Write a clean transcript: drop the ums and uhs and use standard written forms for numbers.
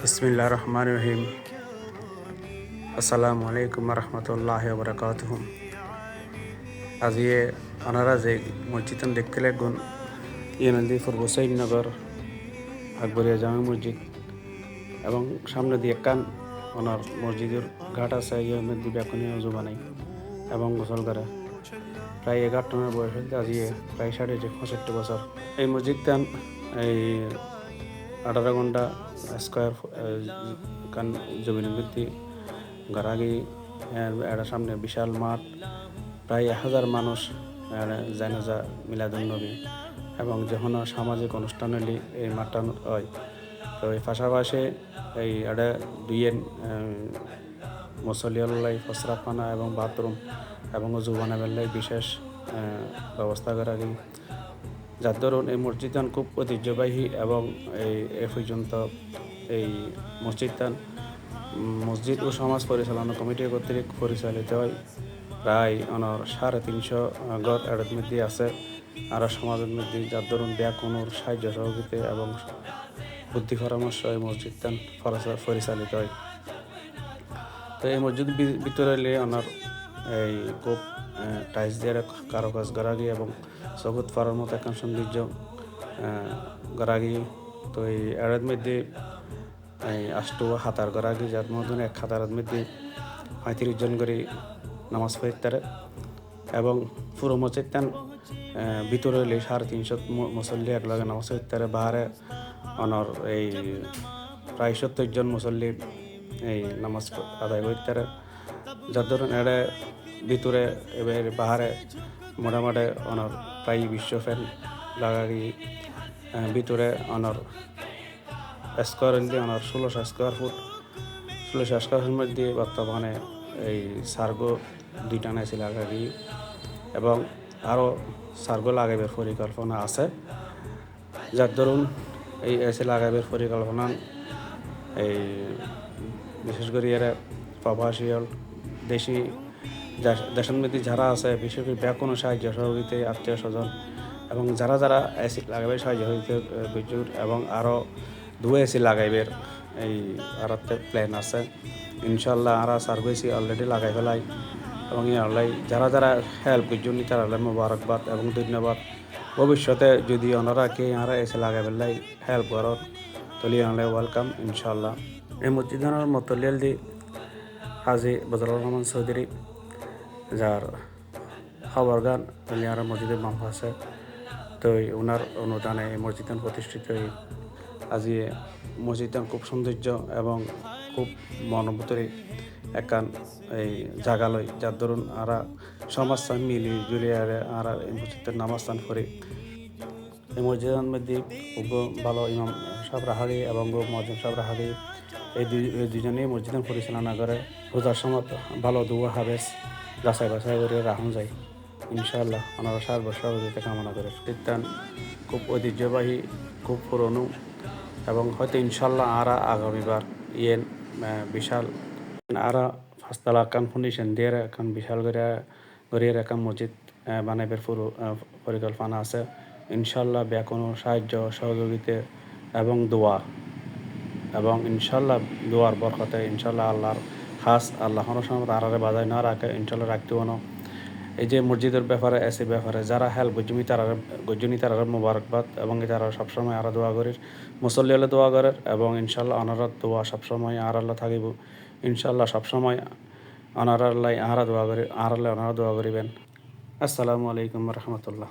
বিসমিল্লাহ রহমান রহিম। আসসালামু আলাইকুম রহমতুল্লাহ বরকাতুহ। আজিয়ে ওনারা যে মসজিদ দেখতে লাগুন ইয়ে পূর্ব সৈনগর আকবরিয়া জামে মসজিদ এবং সামনে দিয়ে কান ওনার মসজিদের ঘাট আছে ইয়ে মধ্যে ব্যাকুনি উজু বানাই এবং গোসল করে প্রায় 11 টনের বয়স হইতে আজিয়ে প্রায় 65 বছর। এই মসজিদটা এই 18 ঘন্টা স্কোয়ার কান জমিনের ভিত্তি গারাগি এর সামনে বিশাল মাঠ, প্রায় 1000 মানুষ জানাজা মিলাদুন নবী এবং যখন সামাজিক অনুষ্ঠান হলে এই মাঠটা হয়। তো এই পাশাপাশি এই এটা দুইয়ের মুসল্লিয়াল্লাই ফসরাখানা এবং বাথরুম এবং উজু বানাবেলাই বিশেষ ব্যবস্থা করা গিয়ে, যার ধরুন এই মসজিদটান খুব ঐতিহ্যবাহী এবং এই পর্যন্ত এই মসজিদটান মসজিদ ও সমাজ পরিচালনা কমিটি কর্তৃক পরিচালিত হয়। প্রায় 350 ঘর এর মধ্যে আছে আর সমাজের মধ্যে, যার ধরুন ব্যাকুনুর সাহায্য সহযোগিতা এবং বুদ্ধি পরামর্শ এই মসজিদটান পরিচালিত হয়। তো এই মসজিদ ভিতরে এলে ওনার এই খুব টাইলস দিয়ে কারুকাজ গড়াগি এবং জগৎ পাড়ার মতো এখন সৌন্দর্য গড়াগি। তো এই এর মধ্যে এই আষ্টু হাতার গড়াগি, যার মধ্যে এক হাতারের মধ্যে 35 জন করে নামাজ পড়তে এবং পুরো মসজিদটান ভিতরে এলে 350 মুসল্লি একলগে নামাজ পড়তে বাহারে ওনার এই প্রায় 70 জন মুসল্লি এই নামাজ আদায় করতে, যার ধরুন এড়ে ভিতরে এবার বাহারে মোটামুটি ওনার প্রায় 20 ফ্যান লাগাই ভিতরে ওনার স্কোয়ার হলে ওনার 1600 স্কোয়ার ফুট 1600 স্কোয়ার ফুট মধ্যে বর্তমানে এই সার্গো 2টা এসি লাগাই এবং আরও সার্গো লাগাইবার পরিকল্পনা আছে। যার ধরুন এই এসি লাগাইবার পরিকল্পনা এই বিশেষ করে এরা প্রবাসী দেশি দেশের মধ্যে যারা আছে, বিশেষ করে ব্যাকুনো সাহায্য সহযোগিতা আত্মীয় স্বজন এবং যারা যারা এসি লাগাইবার সাহায্য সহযোগিতা বিজুর এবং আরও 2 এসি লাগাইবার এই আর প্ল্যান আছে। ইনশাল্লাহ আর সার্গো এসি অলরেডি লাগাই ফেলাই এবং ইয়ারলাই যারা যারা হেল্প করছেন তারা মোবারকবাদ এবং ধন্যবাদ। ভবিষ্যতে যদি ওনারা কে আর এসে লাগাই ফেলাই হেল্প করার তলি আনলে ওয়েলকাম ইনশাল্লাহ। এই মসজিদের মতলিয়াল দি হাজি বজরুল রহমান চৌধুরী, যার খবর গান আর মসজিদের বাম আছে। তো ওনার অনুদানে এই মসজিদ প্রতিষ্ঠিত আজি মসজিদটা খুব সৌন্দর্য এবং খুব মনোভূতরি একান এই জাগালয়, যার ধরুন আর সমাজস্থান মিলি জুলি আর এই মসজিদের নামাস্থান করে এই মসজিদের মধ্যে খুব ভালো ইমাম সাহেব রাহাগি এবং মজুম সাহেব রাহাগি এই দুজনেই মসজিদ পরিচালনা করে। রোজার সময় ভালো দুয়া হাবেস যাচাই বাছাই করে রাখুন যায় ইনশাআল্লাহ। ওনারা সর্বসহযোগিতা কামনা করে। কীর্তন খুব ঐতিহ্যবাহী, খুব পুরনো এবং হয়তো ইনশাল্লাহ আরা আগামীবার ইয়েন বিশাল আরা 5 তলা একান ফাউন্ডেশন দিয়ে এখন বিশাল গড়িয়ে একান মসজিদ বানাইবার পুরো পরিকল্পনা আছে ইনশাল্লাহ। ব্যাকুনো সাহায্য সহযোগিতা এবং দোয়া এবং ইনশাল্লাহ দোয়ার বরকতে ইনশাল্লাহ আল্লাহর খাস আল্লাহর সামনে আরারে বাজায় না রাখে ইনশাল্লাহ রাখতে না। এই যে মসজিদের ব্যাপারে এসে ব্যাপারে যারা হেল্প গজ্জনী তারা মোবারকবাদ এবং তারা সবসময় আরো দোয়া করির মুসল্লি হলে দোয়া করের এবং ইনশাল্লাহ অনারার দোয়া সবসময় আর আল্লাহ থাকিব ইনশাল্লাহ। সবসময় অনারাল্লাহ আহারা দোয়া করি আহারাল্লাহ ওনারা দোয়া করিবেন। আসসালামু আলাইকুম রহমতুল্লাহ।